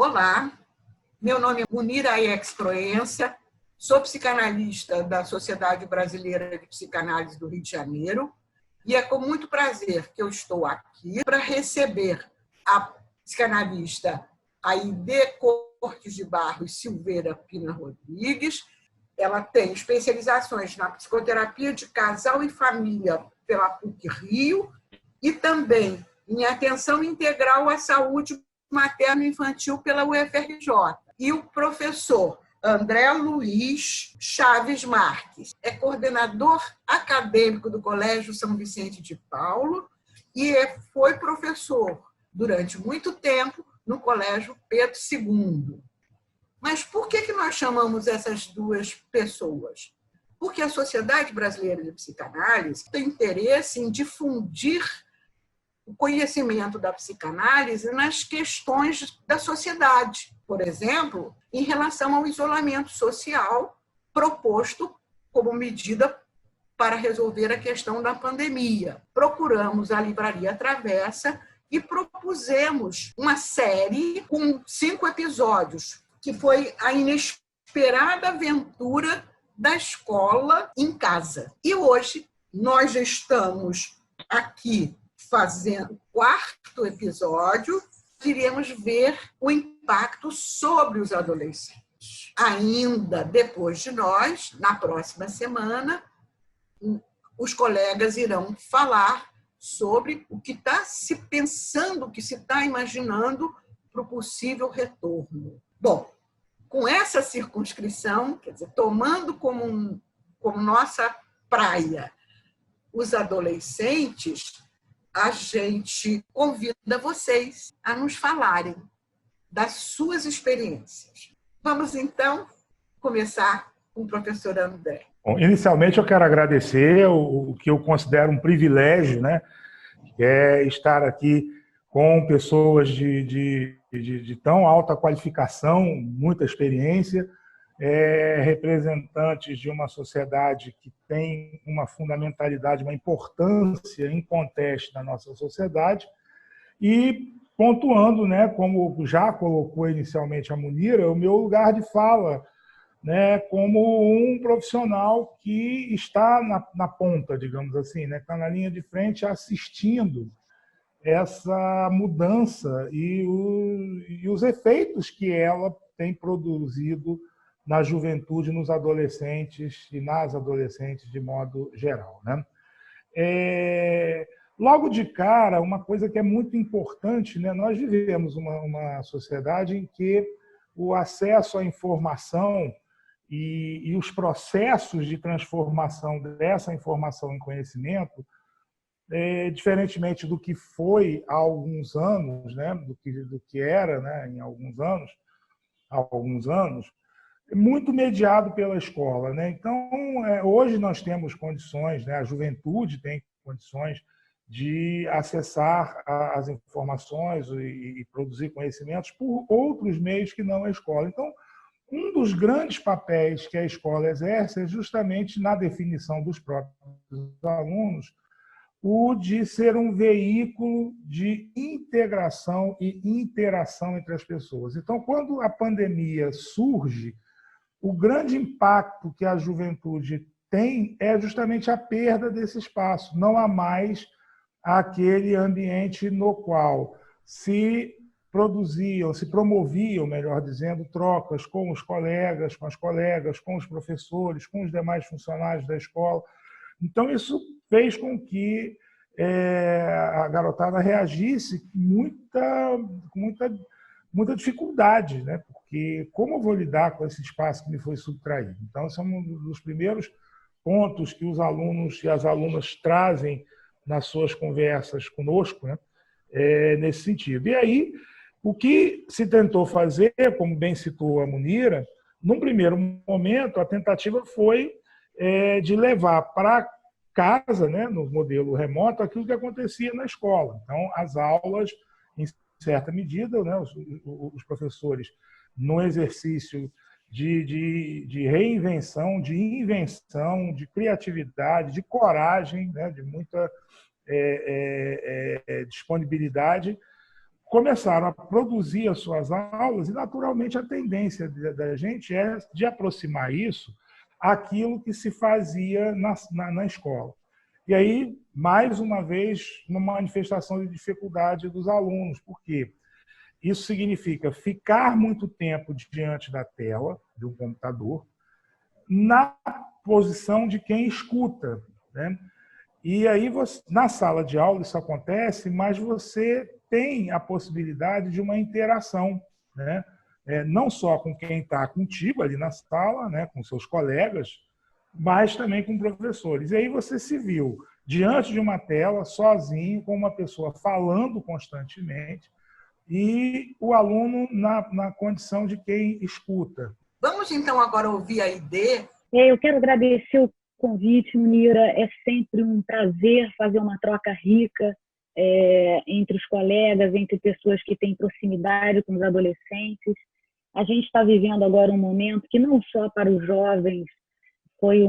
Olá, meu nome é Munira Aiex Proença, sou psicanalista da Sociedade Brasileira de Psicanálise do Rio de Janeiro e é com muito prazer que eu estou aqui para receber a psicanalista Aide Cortes de Barros Silveira Pina Rodrigues. Ela tem especializações na psicoterapia de casal e família pela PUC-Rio e também em atenção integral à saúde materno-infantil pela UFRJ. E o professor André Luiz Chaves Marques é coordenador acadêmico do Colégio São Vicente de Paulo e foi professor durante muito tempo no Colégio Pedro II. Mas por que nós chamamos essas duas pessoas? Porque a Sociedade Brasileira de Psicanálise tem interesse em difundir o conhecimento da psicanálise nas questões da sociedade. Por exemplo, em relação ao isolamento social proposto como medida para resolver a questão da pandemia. Procuramos a Livraria Travessa e propusemos uma série com 5 episódios, que foi a inesperada aventura da escola em casa. E hoje nós já estamos aqui fazendo o 4º episódio, iremos ver o impacto sobre os adolescentes. Ainda depois de nós, na próxima semana, os colegas irão falar sobre o que está se pensando, o que se está imaginando para o possível retorno. Bom, com essa circunscrição, quer dizer, tomando como nossa praia os adolescentes, a gente convida vocês a nos falarem das suas experiências. Vamos, então, começar com o professor André. Bom, inicialmente, eu quero agradecer o que eu considero um privilégio, né? Que é estar aqui com pessoas de tão alta qualificação, muita experiência, representantes de uma sociedade que tem uma fundamentalidade, uma importância inconteste na nossa sociedade, e pontuando, né, como já colocou inicialmente a Munira, o meu lugar de fala, né, como um profissional que está na ponta, digamos assim, né, está na linha de frente assistindo essa mudança e os efeitos que ela tem produzido na juventude, nos adolescentes e nas adolescentes de modo geral, né? Logo de cara, uma coisa que é muito importante, né? Nós vivemos uma sociedade em que o acesso à informação e os processos de transformação dessa informação em conhecimento, diferentemente do que foi há alguns anos, né? do que era, né? Há alguns anos, muito mediado pela escola, né? Então, hoje nós temos condições, né? A juventude tem condições de acessar as informações e produzir conhecimentos por outros meios que não a escola. Então, um dos grandes papéis que a escola exerce é justamente na definição dos próprios alunos, o de ser um veículo de integração e interação entre as pessoas. Então, quando a pandemia surge, o grande impacto que a juventude tem é justamente a perda desse espaço. Não há mais aquele ambiente no qual se produziam, se promoviam, melhor dizendo, trocas com os colegas, com as colegas, com os professores, com os demais funcionários da escola. Então, isso fez com que a garotada reagisse com muita dificuldade, né? Porque como eu vou lidar com esse espaço que me foi subtraído? Então, esse é um dos primeiros pontos que os alunos e as alunas trazem nas suas conversas conosco, né? Nesse sentido. E aí, o que se tentou fazer, como bem citou a Munira, num primeiro momento, a tentativa foi de levar para casa, né, no modelo remoto, aquilo que acontecia na escola. Então, as aulas, em certa medida, né, os professores, no exercício de reinvenção, de invenção, de criatividade, de coragem, né, de muita disponibilidade, começaram a produzir as suas aulas e, naturalmente, a tendência da gente é de aproximar isso àquilo que se fazia na escola. E aí, mais uma vez, uma manifestação de dificuldade dos alunos. Por quê? Isso significa ficar muito tempo diante da tela de um computador, na posição de quem escuta, né? E aí, na sala de aula isso acontece, mas você tem a possibilidade de uma interação, né? Não só com quem está contigo ali na sala, né? Com seus colegas, mas também com professores. E aí você se viu diante de uma tela, sozinho, com uma pessoa falando constantemente, e o aluno na condição de quem escuta. Vamos, então, agora ouvir a Aidê. Eu quero agradecer o convite, Munira. É sempre um prazer fazer uma troca rica entre os colegas, entre pessoas que têm proximidade com os adolescentes. A gente está vivendo agora um momento que não só para os jovens foi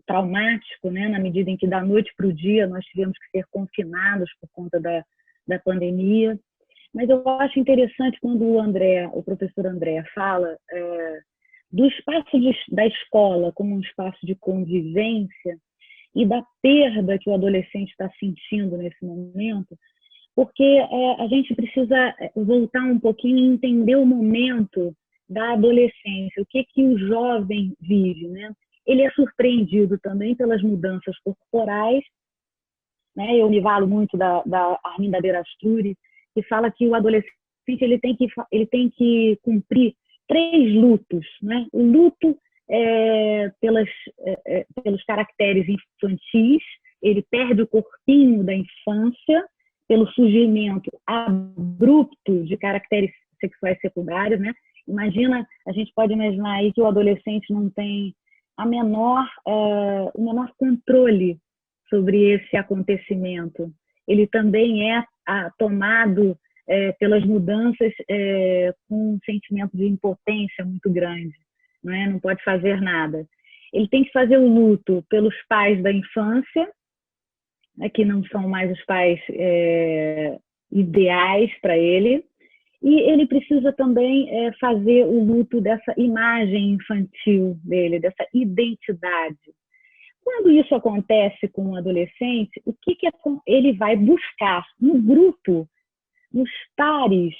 traumático, né? Na medida em que da noite para o dia nós tivemos que ser confinados por conta da pandemia. Mas eu acho interessante quando o professor André fala do espaço da escola como um espaço de convivência e da perda que o adolescente está sentindo nesse momento, porque a gente precisa voltar um pouquinho e entender o momento da adolescência, o que o jovem vive, né? Ele é surpreendido também pelas mudanças corporais, né? Eu me valo muito da Arminda Berasturi, que fala que o adolescente ele tem que cumprir 3 lutos, né? O luto pelos caracteres infantis, ele perde o corpinho da infância pelo surgimento abrupto de caracteres sexuais secundários, né? A gente pode imaginar aí que o adolescente não tem o menor controle sobre esse acontecimento. Ele também é tomado pelas mudanças com um sentimento de impotência muito grande, não é? Não pode fazer nada. Ele tem que fazer o luto pelos pais da infância, que não são mais os pais ideais para ele, e ele precisa também fazer o luto dessa imagem infantil dele, dessa identidade. Quando isso acontece com um adolescente, o que ele vai buscar no grupo, nos pares,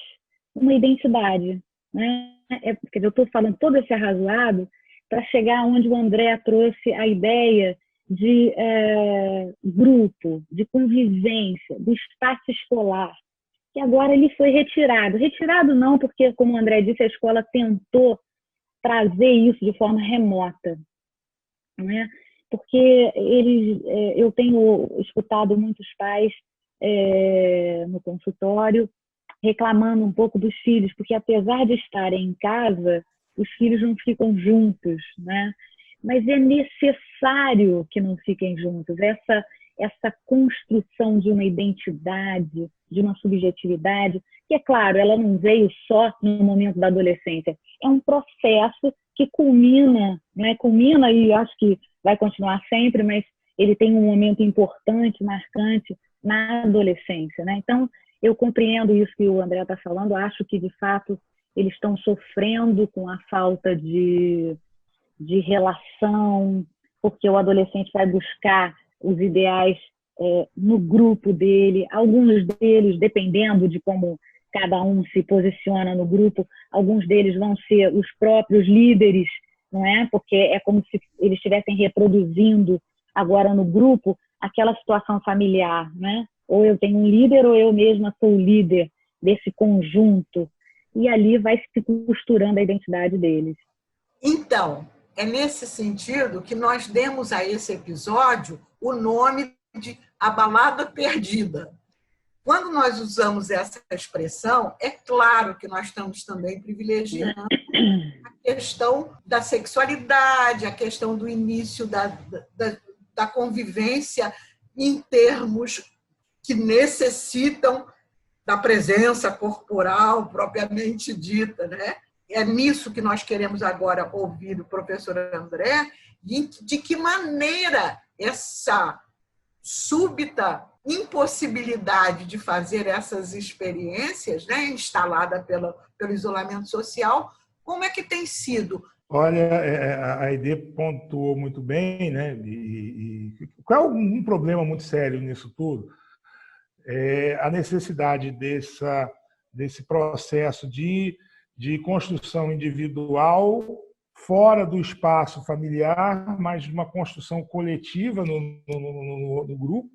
uma identidade, né? Porque eu estou falando todo esse arrazoado para chegar onde o André trouxe a ideia de grupo, de convivência, do espaço escolar, que agora ele foi retirado. Retirado não, porque, como o André disse, a escola tentou trazer isso de forma remota, né? Porque eu tenho escutado muitos pais no consultório reclamando um pouco dos filhos, porque apesar de estarem em casa, os filhos não ficam juntos, né? Mas é necessário que não fiquem juntos. Essa construção de uma identidade, de uma subjetividade, que, é claro, ela não veio só no momento da adolescência. É um processo que culmina, né? Culmina e acho que vai continuar sempre, mas ele tem um momento importante, marcante na adolescência, né? Então, eu compreendo isso que o André está falando, acho que, de fato, eles estão sofrendo com a falta de relação, porque o adolescente vai buscar os ideais no grupo dele, alguns deles, dependendo de como cada um se posiciona no grupo, alguns deles vão ser os próprios líderes, não é? Porque é como se eles estivessem reproduzindo agora no grupo aquela situação familiar, né? Ou eu tenho um líder ou eu mesma sou o líder desse conjunto, e ali vai se costurando a identidade deles. Então, é nesse sentido que nós demos a esse episódio o nome de A Balada Perdida. Quando nós usamos essa expressão, é claro que nós estamos também privilegiando a questão da sexualidade, a questão do início da convivência em termos que necessitam da presença corporal propriamente dita, né? É nisso que nós queremos agora ouvir do professor André, de que maneira essa súbita impossibilidade de fazer essas experiências, né, instalada pelo isolamento social. Como é que tem sido? Olha, a Aide pontuou muito bem, né? Qual é um problema muito sério nisso tudo? É a necessidade desse processo de construção individual fora do espaço familiar, mas de uma construção coletiva no grupo.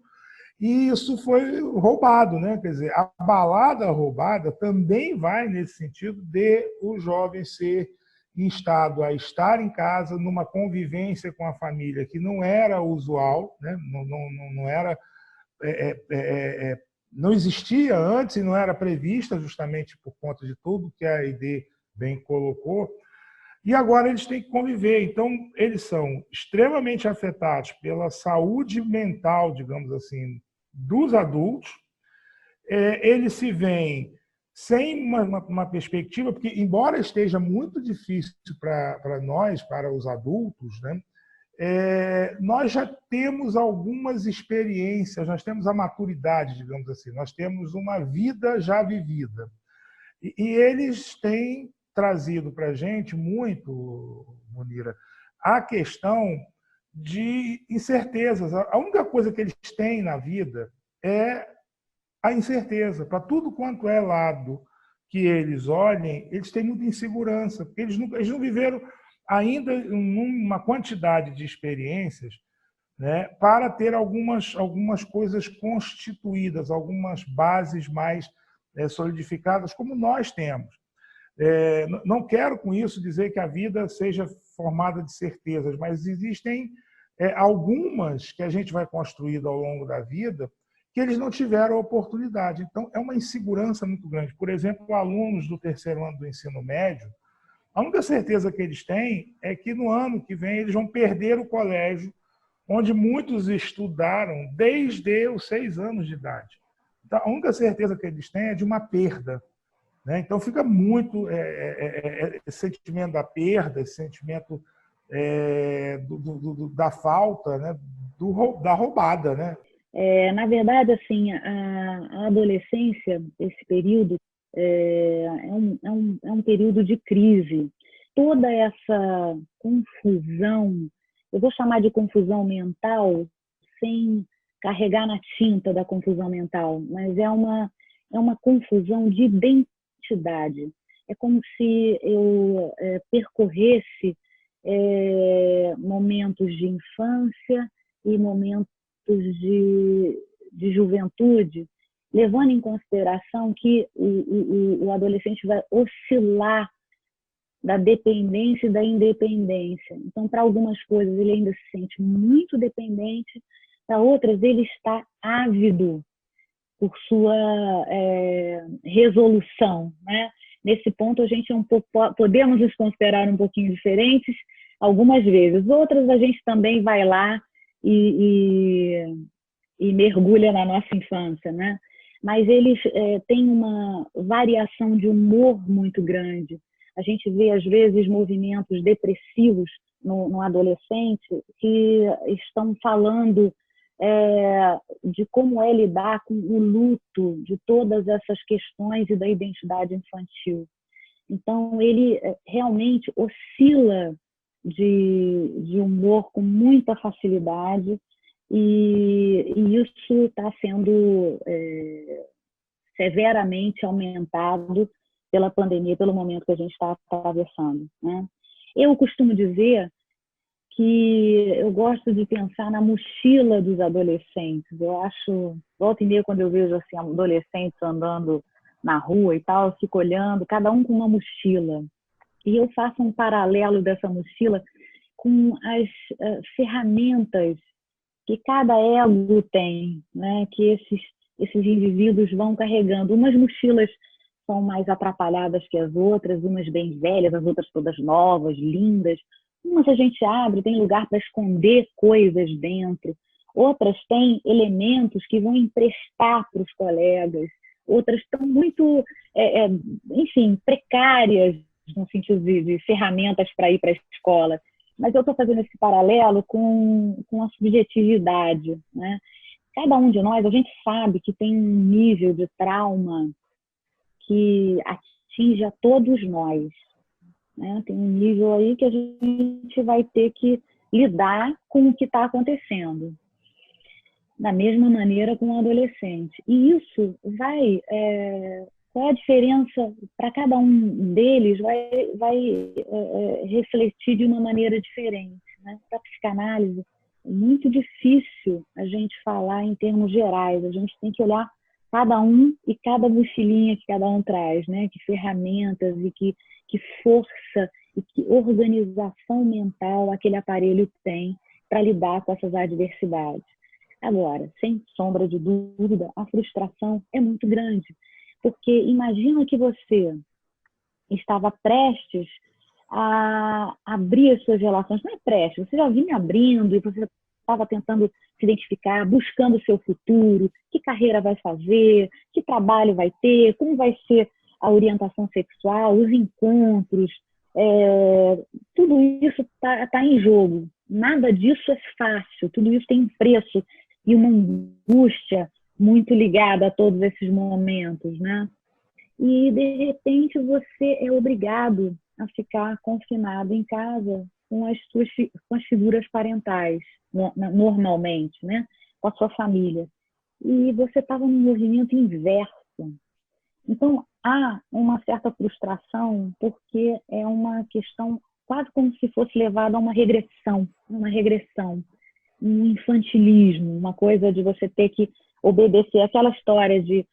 E isso foi roubado, né? Quer dizer, a balada roubada também vai nesse sentido de o jovem ser instado a estar em casa numa convivência com a família que não era usual, né? Não era não existia antes e não era prevista justamente por conta de tudo que a ID bem colocou. E agora eles têm que conviver. Então, eles são extremamente afetados pela saúde mental, digamos assim, dos adultos. Eles se veem sem uma perspectiva, porque, embora esteja muito difícil para nós, para os adultos, né, nós já temos algumas experiências, nós temos a maturidade, digamos assim, nós temos uma vida já vivida. E eles têm trazido para a gente muito, Munira, a questão de incertezas. A única coisa que eles têm na vida é a incerteza. Para tudo quanto é lado que eles olhem, eles têm muita insegurança, porque eles não viveram ainda uma quantidade de experiências, né, para ter algumas coisas constituídas, algumas bases mais solidificadas, como nós temos. Não quero com isso dizer que a vida seja formada de certezas, mas existem algumas que a gente vai construindo ao longo da vida que eles não tiveram oportunidade. Então, é uma insegurança muito grande. Por exemplo, alunos do terceiro ano do ensino médio, a única certeza que eles têm é que no ano que vem eles vão perder o colégio, onde muitos estudaram desde os 6 anos de idade. Então, a única certeza que eles têm é de uma perda, né? Então, fica muito esse sentimento da perda, esse sentimento da falta, né? Da roubada, né? Na verdade, assim, a adolescência, esse período, é um período de crise. Toda essa confusão, eu vou chamar de confusão mental, sem carregar na tinta da confusão mental, mas é uma confusão de identidade. É como se eu percorresse momentos de infância e momentos de juventude, levando em consideração que o adolescente vai oscilar da dependência e da independência. Então, para algumas coisas, ele ainda se sente muito dependente, para outras, ele está ávido por sua resolução, né? Nesse ponto, a gente podemos nos considerar um pouquinho diferentes algumas vezes. Outras, a gente também vai lá e mergulha na nossa infância, né? Mas eles têm uma variação de humor muito grande. A gente vê, às vezes, movimentos depressivos no adolescente que estão falando de como é lidar com o luto de todas essas questões e da identidade infantil. Então, ele realmente oscila de humor com muita facilidade e isso está sendo severamente aumentado pela pandemia, pelo momento que a gente está atravessando, né? Eu costumo dizer que eu gosto de pensar na mochila dos adolescentes. Eu acho, volta e meia, quando eu vejo assim, adolescentes andando na rua e tal, eu fico olhando, cada um com uma mochila. E eu faço um paralelo dessa mochila com as ferramentas que cada ego tem, né? Que esses indivíduos vão carregando. Umas mochilas são mais atrapalhadas que as outras, umas bem velhas, as outras todas novas, lindas. Umas a gente abre, tem lugar para esconder coisas dentro. Outras têm elementos que vão emprestar para os colegas. Outras estão muito, enfim, precárias no sentido de ferramentas para ir para a escola. Mas eu estou fazendo esse paralelo com a subjetividade, né? cada um de nós, a gente sabe que tem um nível de trauma que atinge a todos nós, né? Tem um nível aí que a gente vai ter que lidar com o que está acontecendo. Da mesma maneira com o adolescente. E isso vai... qual é a diferença para cada um deles? Vai refletir de uma maneira diferente, né? Para a psicanálise, é muito difícil a gente falar em termos gerais. A gente tem que olhar cada um e cada mochilinha que cada um traz, né? Que ferramentas e que força e que organização mental aquele aparelho tem para lidar com essas adversidades. Agora, sem sombra de dúvida, a frustração é muito grande, porque imagina que você estava prestes a abrir as suas relações, não é prestes, você já vinha abrindo e você estava tentando se identificar, buscando o seu futuro, que carreira vai fazer, que trabalho vai ter, como vai ser a orientação sexual, os encontros, tudo isso está em jogo. Nada disso é fácil, tudo isso tem um preço e uma angústia muito ligada a todos esses momentos, né? E, de repente, você é obrigado a ficar confinado em casa com as figuras parentais, normalmente, né? Com a sua família. E você estava num movimento inverso. Então, há uma certa frustração, porque é uma questão quase como se fosse levada a uma regressão, um infantilismo, uma coisa de você ter que obedecer aquela história de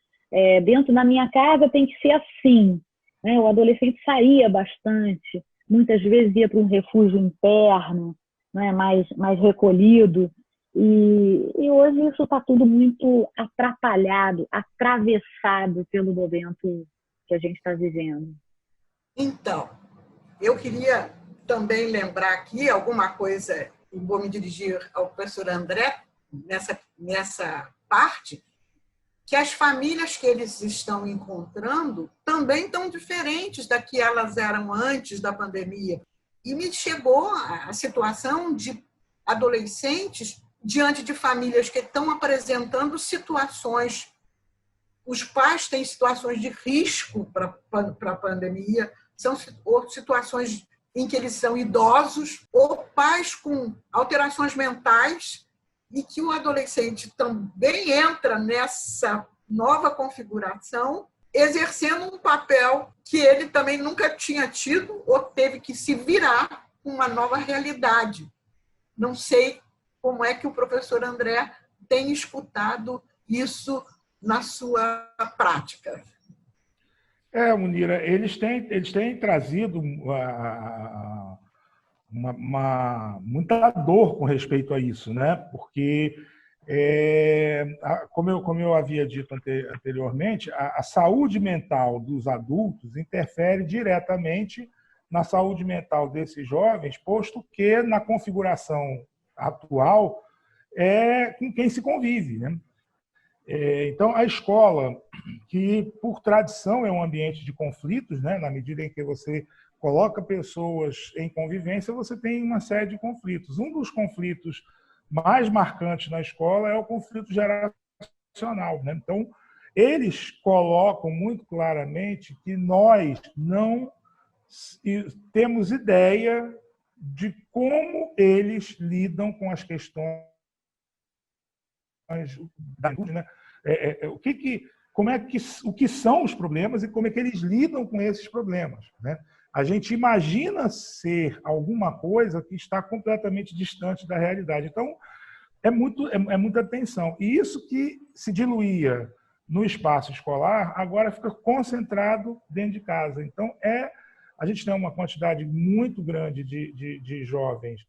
dentro da minha casa tem que ser assim, né? O adolescente saía bastante, muitas vezes ia para um refúgio interno, né? mais recolhido, e hoje isso está tudo muito atrapalhado, atravessado pelo momento que a gente está vivendo. Então, eu queria também lembrar aqui alguma coisa, e vou me dirigir ao professor André nessa parte, que as famílias que eles estão encontrando também estão diferentes da que elas eram antes da pandemia. E me chegou a situação de adolescentes diante de famílias que estão apresentando situações, os pais têm situações de risco para a pandemia, são situações em que eles são idosos ou pais com alterações mentais, e que o adolescente também entra nessa nova configuração, exercendo um papel que ele também nunca tinha tido ou teve que se virar com uma nova realidade. Não sei como é que o professor André tem escutado isso na sua prática. Munira, eles têm trazido muita dor com respeito a isso, né? Porque, como eu havia dito anteriormente, a saúde mental dos adultos interfere diretamente na saúde mental desses jovens, posto que na configuração atual é com quem se convive, né? Então, a escola, que por tradição é um ambiente de conflitos, né? Na medida em que você coloca pessoas em convivência, você tem uma série de conflitos. Um dos conflitos mais marcantes na escola é o conflito geracional, né? Então, eles colocam muito claramente que nós não temos ideia de como eles lidam com as questões da saúde, né? O que são os problemas e como é que eles lidam com esses problemas, né? A gente imagina ser alguma coisa que está completamente distante da realidade. Então, é muita tensão. E isso que se diluía no espaço escolar, agora fica concentrado dentro de casa. Então, a gente tem uma quantidade muito grande de jovens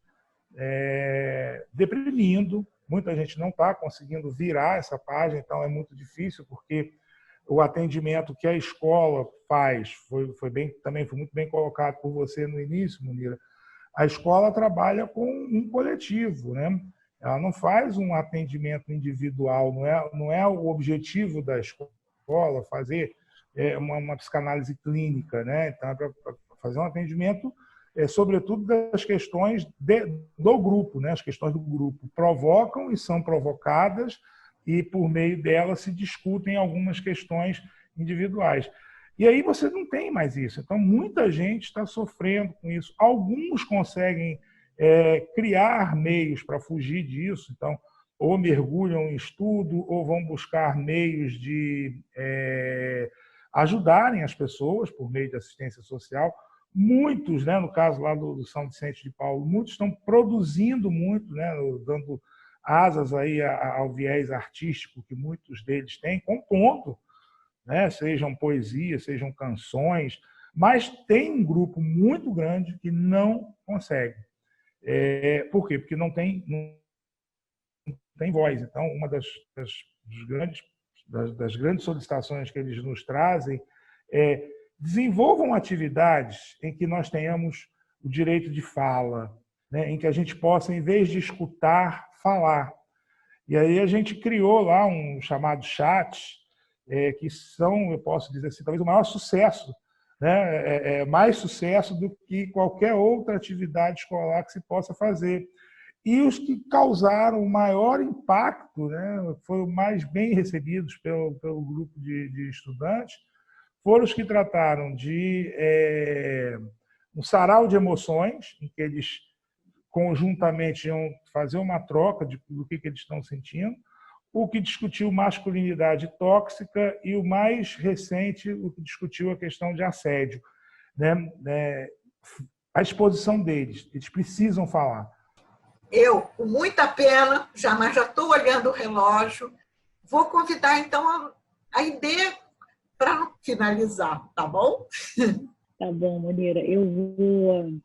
deprimindo. Muita gente não está conseguindo virar essa página, então é muito difícil, porque o atendimento que a escola faz também foi muito bem colocado por você no início, Munira. A escola trabalha com um coletivo, né? Ela não faz um atendimento individual, não é o objetivo da escola fazer uma psicanálise clínica, né? Então, é para fazer um atendimento, sobretudo das questões do grupo, né? As questões do grupo provocam e são provocadas e, por meio dela, se discutem algumas questões individuais. E aí você não tem mais isso. Então, muita gente está sofrendo com isso. Alguns conseguem criar meios para fugir disso. Então, ou mergulham em estudo, ou vão buscar meios de ajudarem as pessoas por meio de assistência social. Muitos, né, no caso lá do São Vicente de Paulo, muitos estão produzindo muito, né, dando asas aí ao viés artístico que muitos deles têm, compondo, né, sejam poesias, sejam canções, mas tem um grupo muito grande que não consegue. Por quê? Porque não tem voz. Então, uma das grandes solicitações que eles nos trazem é: desenvolvam atividades em que nós tenhamos o direito de fala, né, em que a gente possa, em vez de escutar, falar. E aí a gente criou lá um chamado chat, que são, eu posso dizer assim, talvez o maior sucesso, né, mais sucesso do que qualquer outra atividade escolar que se possa fazer. E os que causaram o maior impacto, né, foram mais bem recebidos pelo grupo de estudantes, foram os que trataram de um sarau de emoções, em que eles conjuntamente iam fazer uma troca do que eles estão sentindo, o que discutiu masculinidade tóxica e o mais recente, o que discutiu a questão de assédio. Né? A exposição deles, eles precisam falar. Eu, com muita pena, já estou olhando o relógio, vou convidar, então, a ideia para finalizar, tá bom? Tá bom, Munira. Eu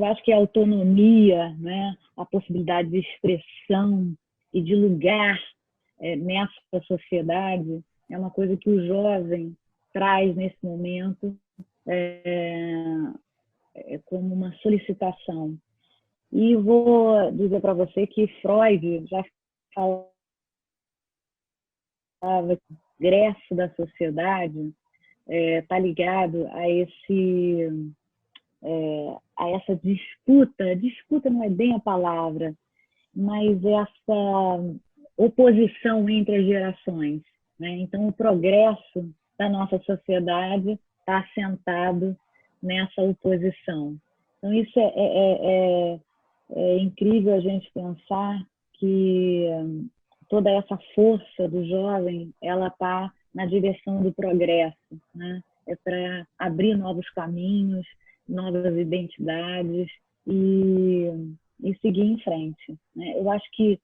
acho que a autonomia, né, a possibilidade de expressão e de lugar nessa sociedade é uma coisa que o jovem traz nesse momento como uma solicitação. E vou dizer para você que Freud já falava que o progresso da sociedade está ligado a essa disputa não é bem a palavra, mas essa oposição entre as gerações, né? Então, o progresso da nossa sociedade está assentado nessa oposição. Então, isso é incrível a gente pensar que toda essa força do jovem, ela está na direção do progresso, né? É para abrir novos caminhos, novas identidades e seguir em frente, né? Eu acho que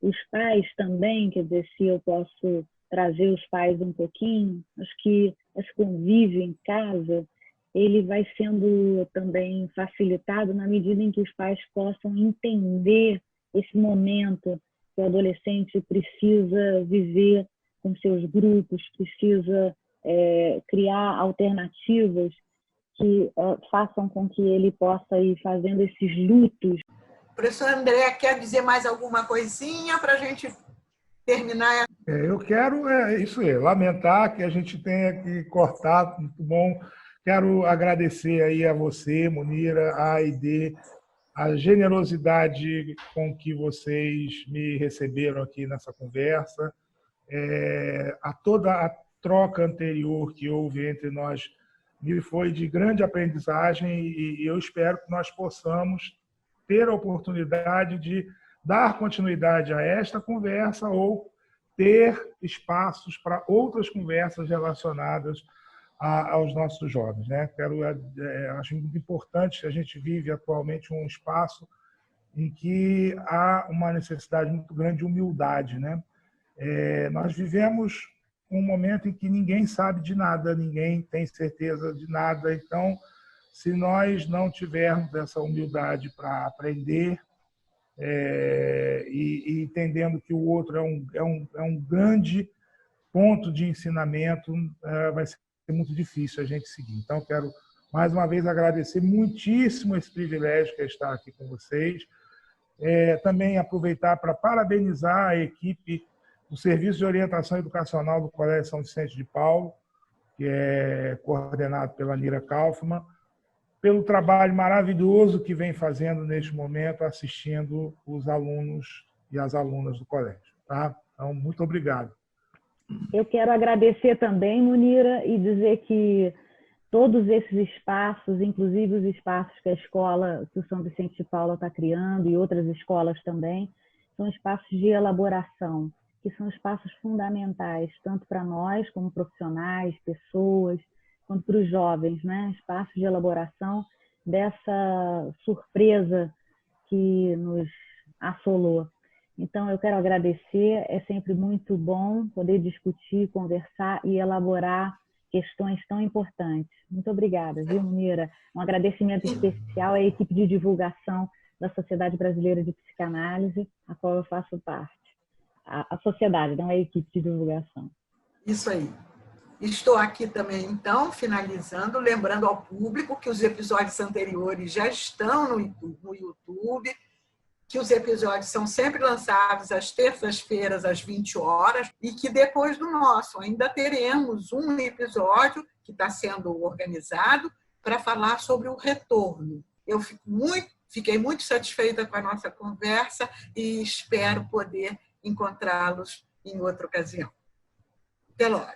os pais também, quer dizer, se eu posso trazer os pais um pouquinho, acho que esse convívio em casa, ele vai sendo também facilitado na medida em que os pais possam entender esse momento que o adolescente precisa viver com seus grupos, precisa criar alternativas que façam com que ele possa ir fazendo esses lutos. Professor André, quer dizer mais alguma coisinha para a gente terminar? Eu quero isso aí, lamentar que a gente tenha que cortar, muito bom. Quero agradecer aí a você, Munira, a Aide, a generosidade com que vocês me receberam aqui nessa conversa, a toda a troca anterior que houve entre nós me foi de grande aprendizagem e eu espero que nós possamos ter a oportunidade de dar continuidade a esta conversa ou ter espaços para outras conversas relacionadas aos nossos jovens, né? Acho muito importante que a gente vive atualmente um espaço em que há uma necessidade muito grande de humildade, né? Nós vivemos um momento em que ninguém sabe de nada, ninguém tem certeza de nada. Então, se nós não tivermos essa humildade para aprender e entendendo que o outro é um grande ponto de ensinamento, vai ser muito difícil a gente seguir. Então, quero mais uma vez agradecer muitíssimo esse privilégio que é estar aqui com vocês. Também aproveitar para parabenizar a equipe do Serviço de Orientação Educacional do Colégio São Vicente de Paulo, que é coordenado pela Nira Kaufmann, pelo trabalho maravilhoso que vem fazendo neste momento, assistindo os alunos e as alunas do colégio. Tá? Então, muito obrigado. Eu quero agradecer também, Munira, e dizer que todos esses espaços, inclusive os espaços que a escola que o São Vicente de Paula está criando e outras escolas também, são espaços de elaboração, que são espaços fundamentais, tanto para nós como profissionais, pessoas, quanto para os jovens, né? Espaços de elaboração dessa surpresa que nos assolou. Então, eu quero agradecer, é sempre muito bom poder discutir, conversar e elaborar questões tão importantes. Muito obrigada, viu, Munira? Um agradecimento especial à equipe de divulgação da Sociedade Brasileira de Psicanálise, a qual eu faço parte. A sociedade, não a equipe de divulgação. Isso aí. Estou aqui também, então, finalizando, lembrando ao público que os episódios anteriores já estão no YouTube, que os episódios são sempre lançados às terças-feiras, às 20 horas, e que depois do nosso ainda teremos um episódio que está sendo organizado para falar sobre o retorno. Eu fiquei muito satisfeita com a nossa conversa e espero poder encontrá-los em outra ocasião. Até logo.